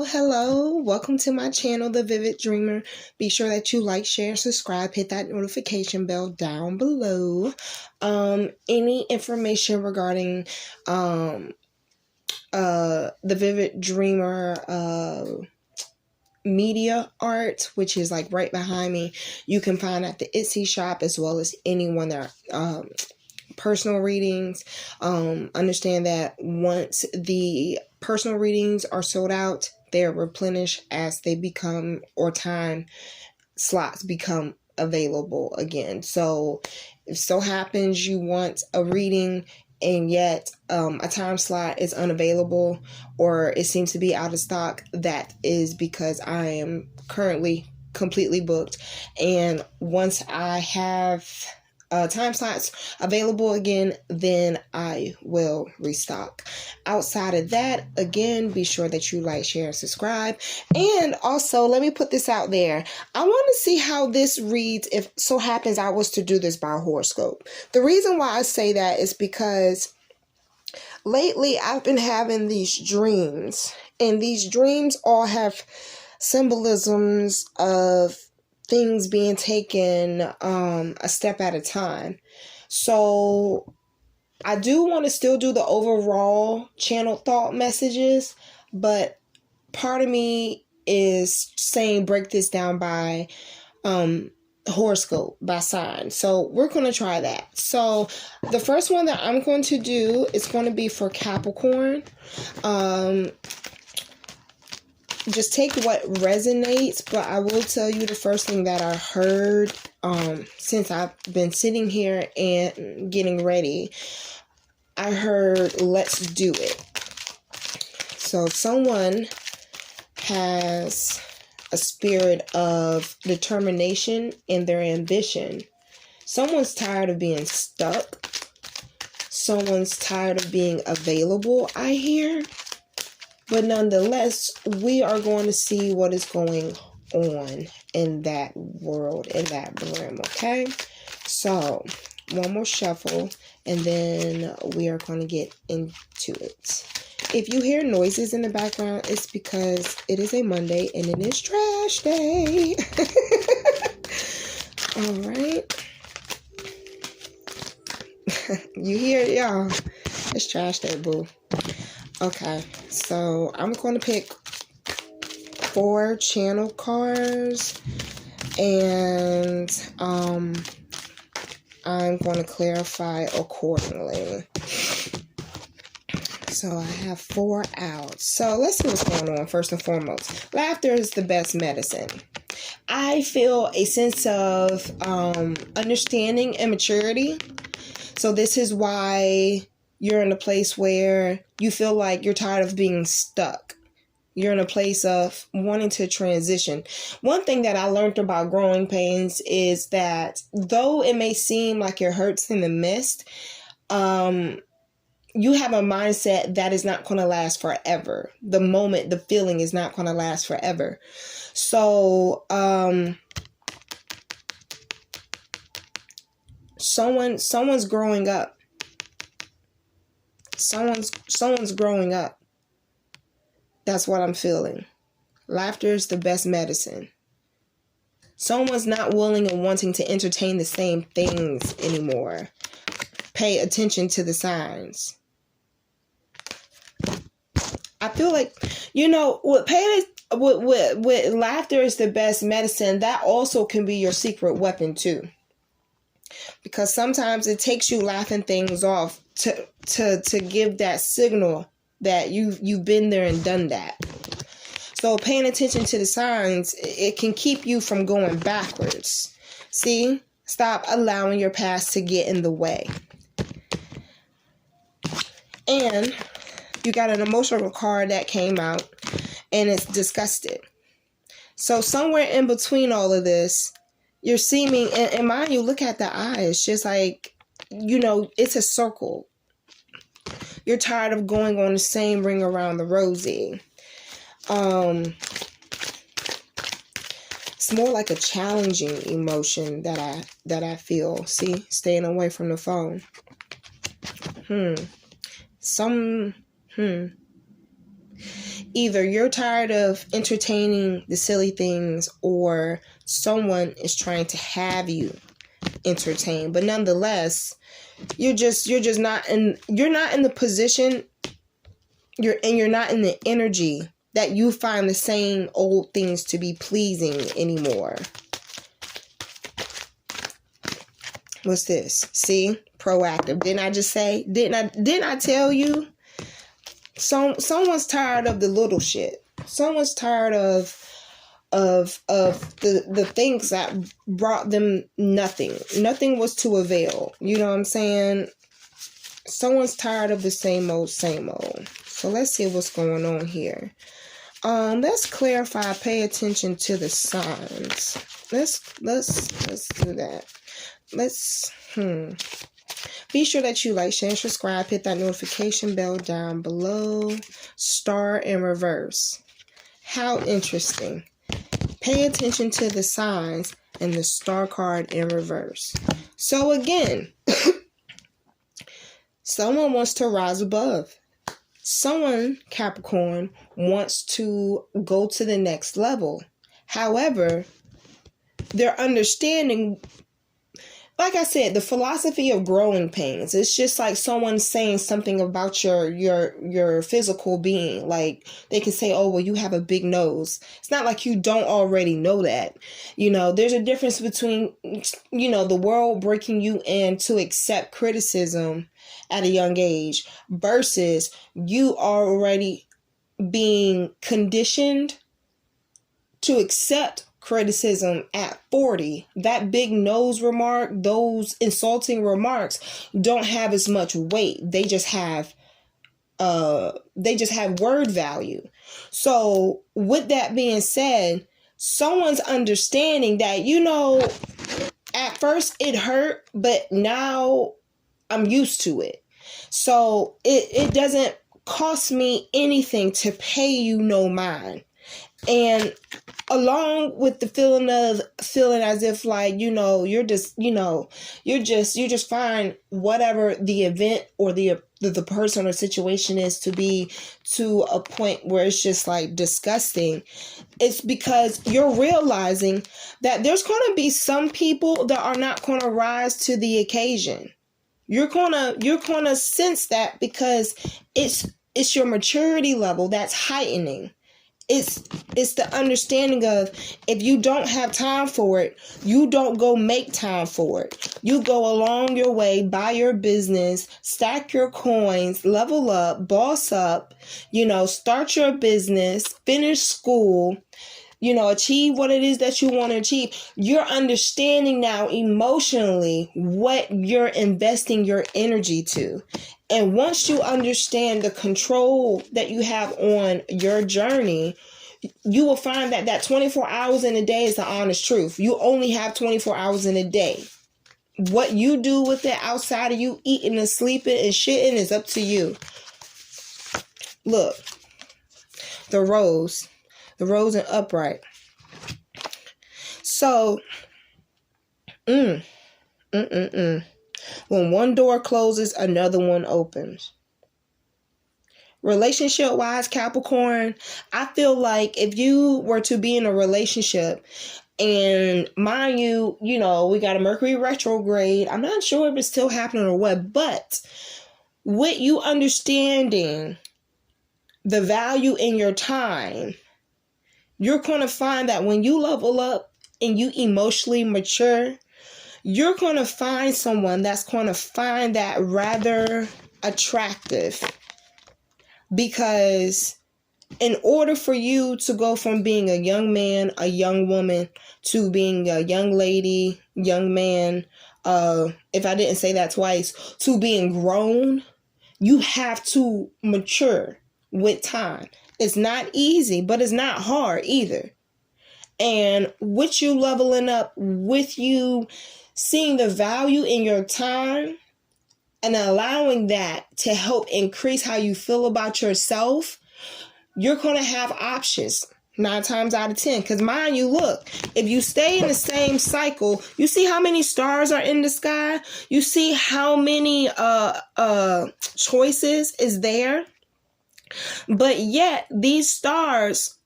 Hello. Welcome to my channel, The Vivid Dreamer. Be sure that you like, share, subscribe, hit that notification bell down below. Any information regarding the Vivid Dreamer media art, which is like right behind me, you can find at the Etsy shop, as well as anyone that personal readings. Understand that once the personal readings are sold out, they're replenished as they become, or time slots become available again. So if so happens you want a reading and yet a time slot is unavailable, or it seems to be out of stock, that is because I am currently completely booked. And once I have time slots available again, then I will restock. Outside of that, again, be sure that you like, share, and subscribe. And also, let me put this out there. I want to see how this reads if so happens I was to do this by horoscope. The reason why I say that is because lately I've been having these dreams, and these dreams all have symbolisms of things being taken a step at a time. So I do want to still do the overall channel thought messages, but part of me is saying break this down by horoscope, by sign. So we're going to try that. So the first one that I'm going to do is going to be for Capricorn. Just take what resonates, but I will tell you the first thing that I heard since I've been sitting here and getting ready. I heard, let's do it. So someone has a spirit of determination in their ambition. Someone's tired of being stuck. Someone's tired of being available, I hear. But nonetheless, we are going to see what is going on in that world, in that realm, okay? So, one more shuffle, and then we are going to get into it. If you hear noises in the background, it's because it is a Monday, and it is trash day. All right. You hear it, y'all? It's trash day, boo. Okay, so I'm going to pick 4 channel cards, and I'm going to clarify accordingly. So I have 4 out. So let's see what's going on. First and foremost, laughter is the best medicine. I feel a sense of understanding and maturity. So this is why you're in a place where you feel like you're tired of being stuck. You're in a place of wanting to transition. One thing that I learned about growing pains is that though it may seem like it hurts in the midst, you have a mindset that is not going to last forever. The moment, the feeling is not going to last forever. So, someone's growing up. Someone's growing up. That's what I'm feeling. Laughter is the best medicine. Someone's not willing and wanting to entertain the same things anymore. Pay attention to the signs. I feel like, with laughter is the best medicine. That also can be your secret weapon too. Because sometimes it takes you laughing things off to give that signal that you've been there and done that. So paying attention to the signs, it can keep you from going backwards. See? Stop allowing your past to get in the way. And you got an emotional card that came out, and it's disgusted. So somewhere in between all of this, you're seeming, and mind you, look at the eyes, just like, it's a circle. You're tired of going on the same ring around the rosy. It's more like a challenging emotion that I feel. See, staying away from the phone. Either you're tired of entertaining the silly things, or someone is trying to have you entertained. But nonetheless, you're not in the position, you're not in the energy that you find the same old things to be pleasing anymore. What's this? See? Proactive. Didn't I just say? Didn't I tell you? Someone's tired of the little shit. Someone's tired of the things that brought them nothing. Nothing was to avail. You know what I'm saying? Someone's tired of the same old, same old. So let's see what's going on here. Let's clarify. Pay attention to the signs. Let's do that. Be sure that you like, share, and subscribe. Hit that notification bell down below. Star in reverse. How interesting. Pay attention to the signs and the star card in reverse. So again, someone wants to rise above. Someone, Capricorn, wants to go to the next level. However, they're understanding, like I said, the philosophy of growing pains. It's just like someone saying something about your physical being. Like they can say, oh, well, you have a big nose. It's not like you don't already know that. There's a difference between, the world breaking you in to accept criticism at a young age versus you are already being conditioned to accept criticism at 40. That big nose remark, those insulting remarks don't have as much weight. They just have word value. So with that being said, someone's understanding that, at first it hurt, but now I'm used to it. So it doesn't cost me anything to pay you no mind. And along with the feeling as if like, you just find whatever the event or the person or situation is to be to a point where it's just like disgusting. It's because you're realizing that there's going to be some people that are not going to rise to the occasion. You're gonna sense that because it's your maturity level that's heightening. It's the understanding of, if you don't have time for it, you don't go make time for it. You go along your way, buy your business, stack your coins, level up, boss up, start your business, finish school, achieve what it is that you want to achieve. You're understanding now emotionally what you're investing your energy to. And once you understand the control that you have on your journey, you will find that 24 hours in a day is the honest truth. You only have 24 hours in a day. What you do with it outside of you eating and sleeping and shitting is up to you. Look, the rose and upright. So, when one door closes, another one opens. Relationship wise, Capricorn, I feel like if you were to be in a relationship, and mind you, we got a Mercury retrograde. I'm not sure if it's still happening or what, but with you understanding the value in your time, you're going to find that when you level up and you emotionally mature, you're going to find someone that's going to find that rather attractive. Because in order for you to go from being a young man, a young woman, to being a young lady, young man, if I didn't say that twice, to being grown, you have to mature with time. It's not easy, but it's not hard either. And with you leveling up, with you seeing the value in your time and allowing that to help increase how you feel about yourself, you're going to have options 9 times out of 10. Because mind you, look, if you stay in the same cycle, you see how many stars are in the sky? You see how many choices is there? But yet these stars,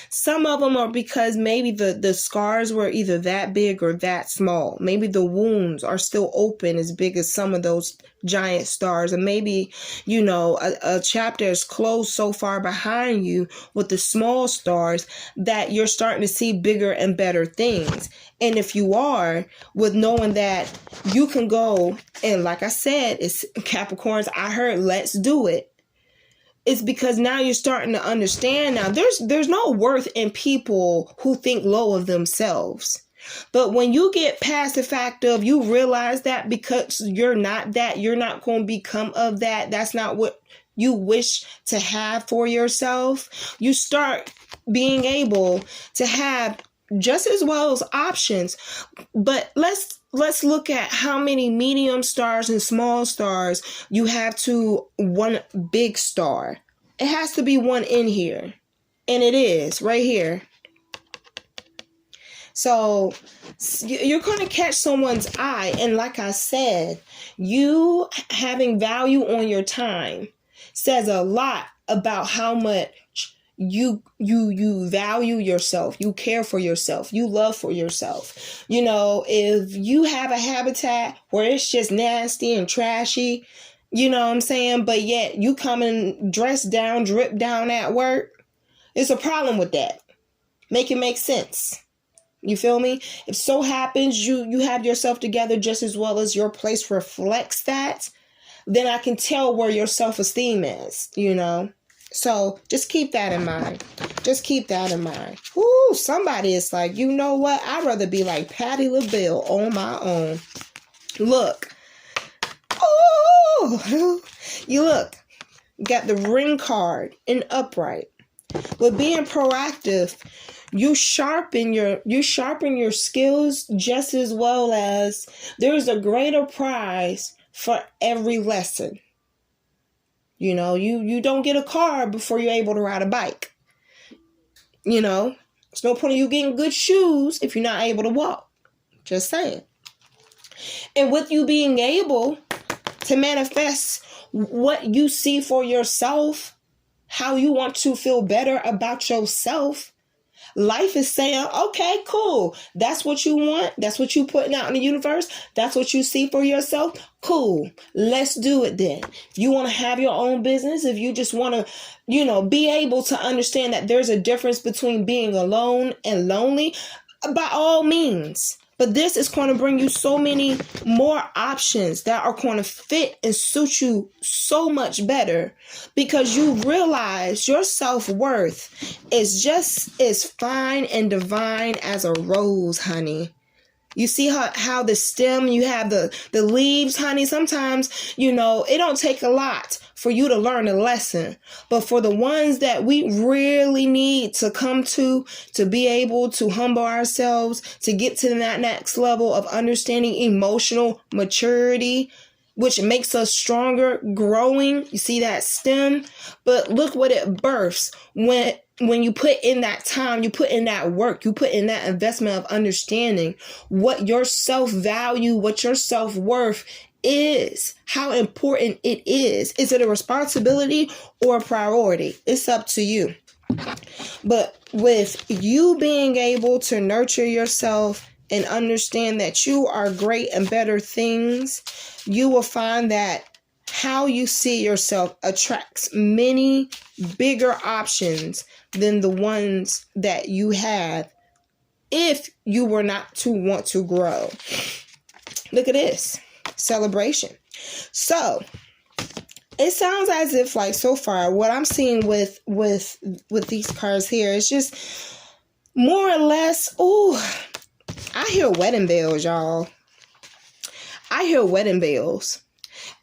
some of them are because maybe the scars were either that big or that small. Maybe the wounds are still open as big as some of those giant stars. And maybe, a chapter is closed so far behind you with the small stars that you're starting to see bigger and better things. And if you are, with knowing that you can go, and like I said, it's Capricorns, I heard, let's do it. It's because now you're starting to understand. Now there's no worth in people who think low of themselves. But when you get past the fact of, you realize that because you're not that, you're not going to become of that. That's not what you wish to have for yourself. You start being able to have just as well as options. But let's look at how many medium stars and small stars you have to one big star. It has to be one in here. And it is right here. So you're going to catch someone's eye. And like I said, you having value on your time says a lot about how much you value yourself, you care for yourself, you love for yourself. If you have a habitat where it's just nasty and trashy, you know what I'm saying, but yet you come and dress down, drip down at work, it's a problem with that. Make it make sense. You feel me? If so happens you have yourself together just as well as your place reflects that, then I can tell where your self-esteem is, So just keep that in mind. Just keep that in mind. Ooh, somebody is like, you know what? I'd rather be like Patti LaBelle on my own. Look. Oh, you look. Got the ring card in upright. With being proactive, you sharpen your skills just as well as there's a greater prize for every lesson. You don't get a car before you're able to ride a bike. There's no point in you getting good shoes if you're not able to walk. Just saying. And with you being able to manifest what you see for yourself, how you want to feel better about yourself, life is saying, okay, cool. That's what you want. That's what you putting out in the universe. That's what you see for yourself. Cool. Let's do it then. If you want to have your own business, if you just want to, be able to understand that there's a difference between being alone and lonely, by all means. But this is going to bring you so many more options that are going to fit and suit you so much better, because you realize your self-worth is just as fine and divine as a rose, honey. You see how the stem, you have the leaves, honey. Sometimes, it don't take a lot for you to learn a lesson. But for the ones that we really need to come to be able to humble ourselves, to get to that next level of understanding emotional maturity, which makes us stronger, growing. You see that stem? But look what it births when you put in that time, you put in that work, you put in that investment of understanding what your self-value, what your self-worth is, how important it is. Is it a responsibility or a priority? It's up to you. But with you being able to nurture yourself and understand that you are great and better things, you will find that how you see yourself attracts many bigger options than the ones that you have if you were not to want to grow. Look at this. Celebration. So it sounds as if, like, so far what I'm seeing with these cards here is just more or less, I hear wedding bells, y'all. I hear wedding bells.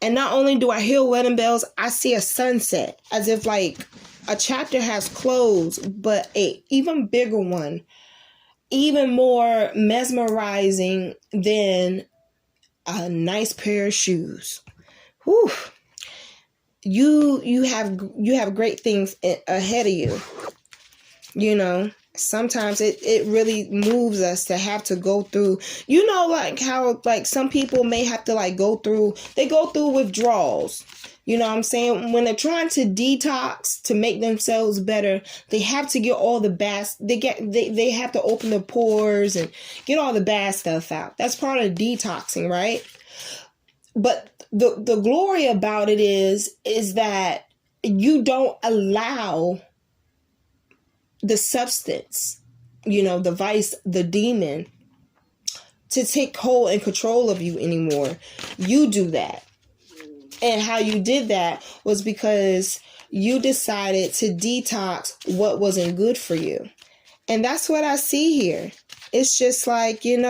And not only do I hear wedding bells, I see a sunset, as if like a chapter has closed, but a even bigger one, even more mesmerizing than a nice pair of shoes. Whew. You have great things ahead of you. Sometimes it really moves us to have to go through, like how like some people may have to like go through withdrawals. You know what I'm saying? When they're trying to detox to make themselves better, they have to get all the bad. They have to open the pores and get all the bad stuff out. That's part of detoxing, right? But the glory about it is that you don't allow the substance, the vice, the demon, to take hold and control of you anymore. You do that. And how you did that was because you decided to detox what wasn't good for you. And that's what I see here. It's just like, you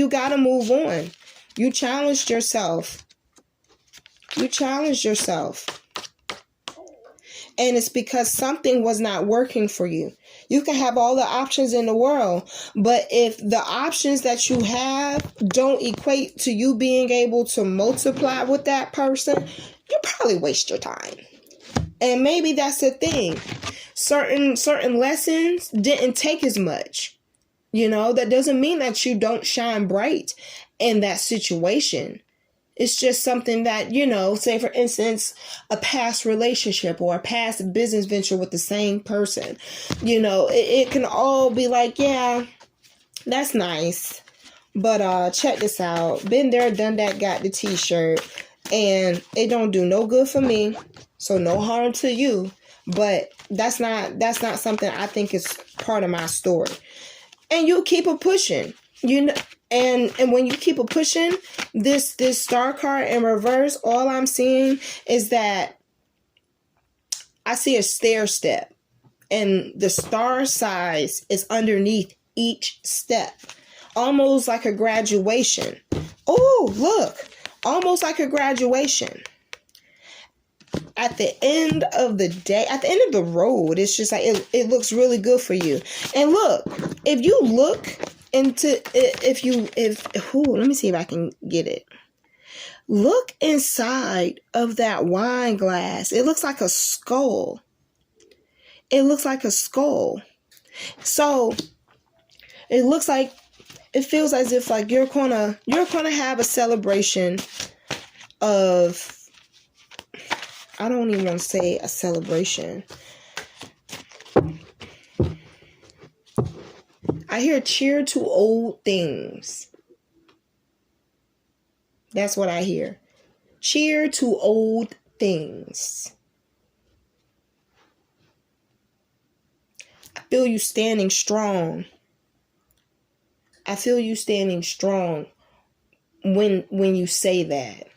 got to move on. You challenged yourself. And it's because something was not working for you. You can have all the options in the world, but if the options that you have don't equate to you being able to multiply with that person, you probably waste your time. And maybe that's the thing. Certain lessons didn't take as much. That doesn't mean that you don't shine bright in that situation. It's just something that, say for instance, a past relationship or a past business venture with the same person, it can all be like, yeah, that's nice. But check this out. Been there, done that, got the t-shirt, and it don't do no good for me. So no harm to you. But that's not something I think is part of my story. And you keep it pushing, And when you keep it pushing, this star card in reverse, all I'm seeing is that I see a stair step, and the star size is underneath each step, almost like a graduation. Oh, look, almost like a graduation. At the end of the day, at the end of the road, it's just like it looks really good for you. And look, if you look into let me see if I can get it. Look inside of that wine glass. It looks like a skull. So it looks like, it feels as if like you're gonna have a celebration of, I don't even want to say a celebration. I hear cheer to old things. That's what I hear. Cheer to old things. I feel you standing strong. When you say that.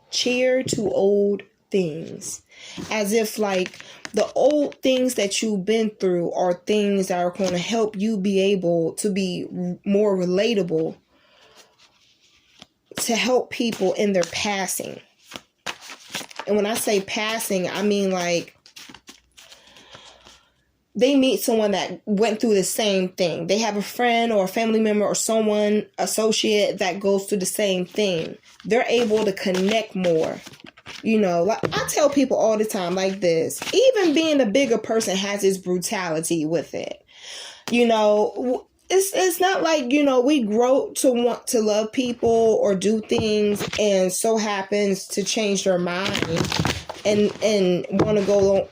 Cheer to old things. As if like the old things that you've been through are things that are going to help you be able to be more relatable, to help people in their passing. And when I say passing, I mean like they meet someone that went through the same thing. They have a friend or a family member or someone, associate, that goes through the same thing. They're able to connect more. Like I tell people all the time like this, even being a bigger person has its brutality with it. It's not like, we grow to want to love people or do things and so happens to change their mind and want to go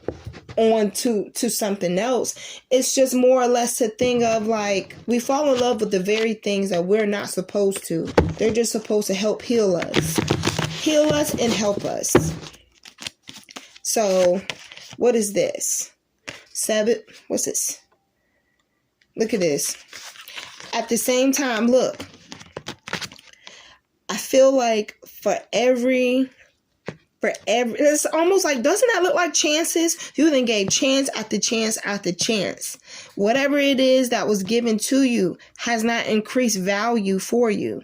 on to something else. It's just more or less a thing of like, we fall in love with the very things that we're not supposed to. They're just supposed to help heal us and help us. So what is this? 7. What's this? Look at this. At the same time, look, I feel like for every, it's almost like, doesn't that look like chances? You then gave chance after chance after chance. Whatever it is that was given to you has not increased value for you.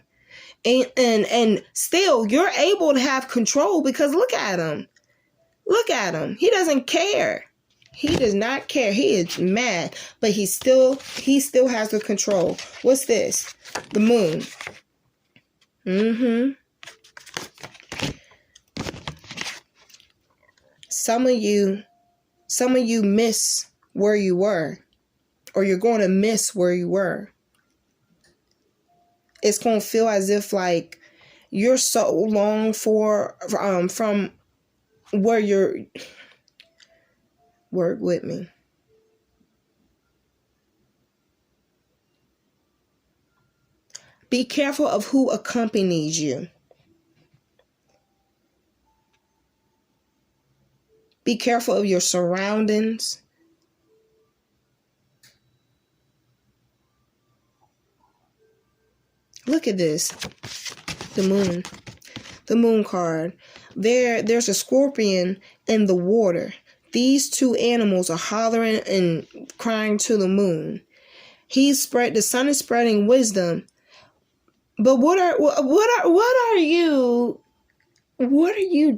And still, you're able to have control because look at him. He doesn't care. He does not care. He is mad, but he still has the control. What's this? The moon. Some of you miss where you were, or you're going to miss where you were. It's going to feel as if like you're so long from where you're, work with me. Be careful of who accompanies you. Be careful of your surroundings. Look at this. The moon. The moon card. There's a scorpion in the water. These two animals are hollering and crying to the moon. The sun is spreading wisdom. But what are you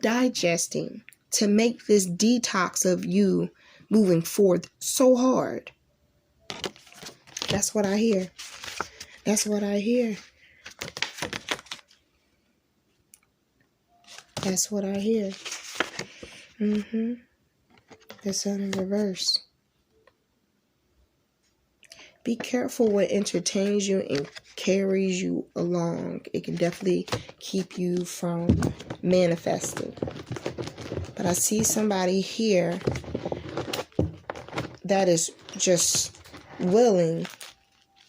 digesting to make this detox of you moving forth so hard? That's what I hear. That's what I hear. That's what I hear. The sun in reverse. Be careful what entertains you and carries you along. It can definitely keep you from manifesting. But I see somebody here that is just willing.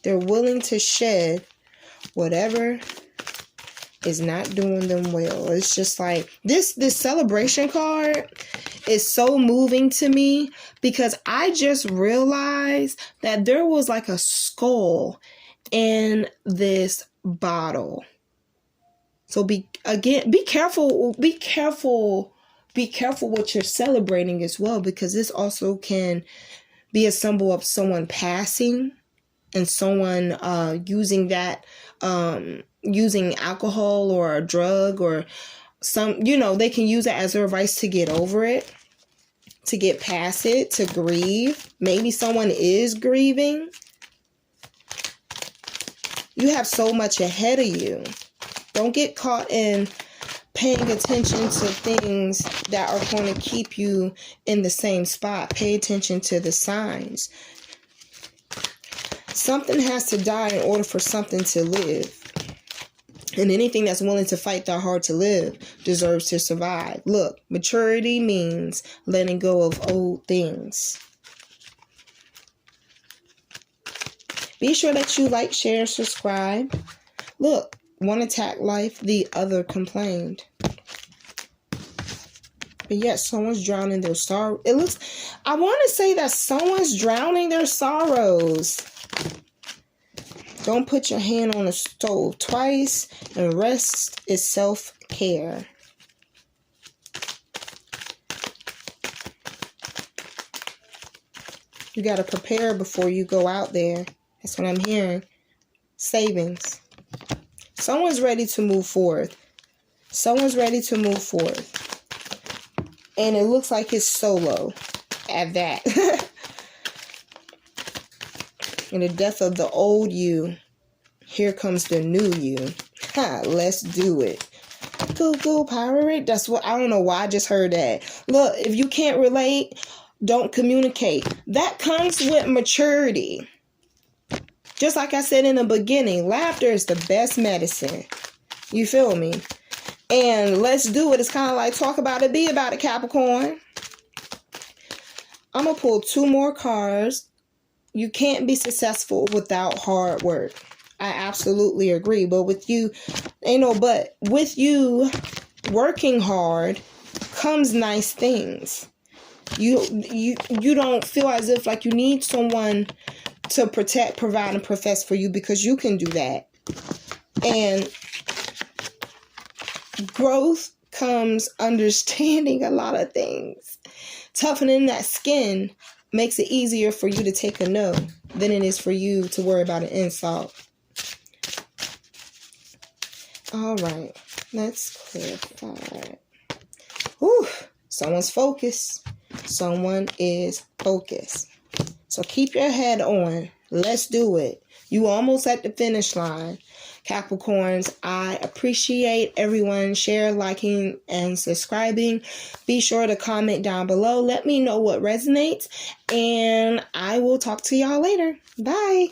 They're willing to shed whatever is not doing them well. It's just like this celebration card is so moving to me because I just realized that there was like a skull in this bottle. So be careful what you're celebrating as well, because this also can be a symbol of someone passing and someone using alcohol or a drug or they can use it as a device to get over it, to get past it, to grieve. Maybe someone is grieving. You have so much ahead of you. Don't get caught in paying attention to things that are going to keep you in the same spot. Pay attention to the signs. Something has to die in order for something to live. And anything that's willing to fight that hard to live deserves to survive. Look, maturity means letting go of old things. Be sure that you like, share, subscribe. Look, one attacked life, the other complained. But yet someone's drowning their sorrow. I want to say that someone's drowning their sorrows. Don't put your hand on the stove twice, and rest is self-care. You got to prepare before you go out there. That's what I'm hearing. Savings. Someone's ready to move forth. Someone's ready to move forth. And it looks like it's solo at that. In the death of the old you, here comes the new you. Let's do it. Go pirate. That's what, I don't know why I just heard that. Look, if you can't relate, don't communicate. That comes with maturity. Just like I said in the beginning, laughter is the best medicine. You feel me? And let's do it. It's kind of like talk about it, be about it, Capricorn. I'm going to pull 2 more cards. You can't be successful without hard work. I absolutely agree. But with you, ain't no but. With you working hard comes nice things. You don't feel as if like you need someone to protect, provide, and profess for you, because you can do that. And growth comes understanding a lot of things. Toughening that skin makes it easier for you to take a no than it is for you to worry about an insult. All right, let's clarify. Whew, someone's focused. Someone is focused. So keep your head on. Let's do it. You almost at the finish line. Capricorns, I appreciate everyone share, liking, and subscribing. Be sure to comment down below. Let me know what resonates. And I will talk to y'all later. Bye.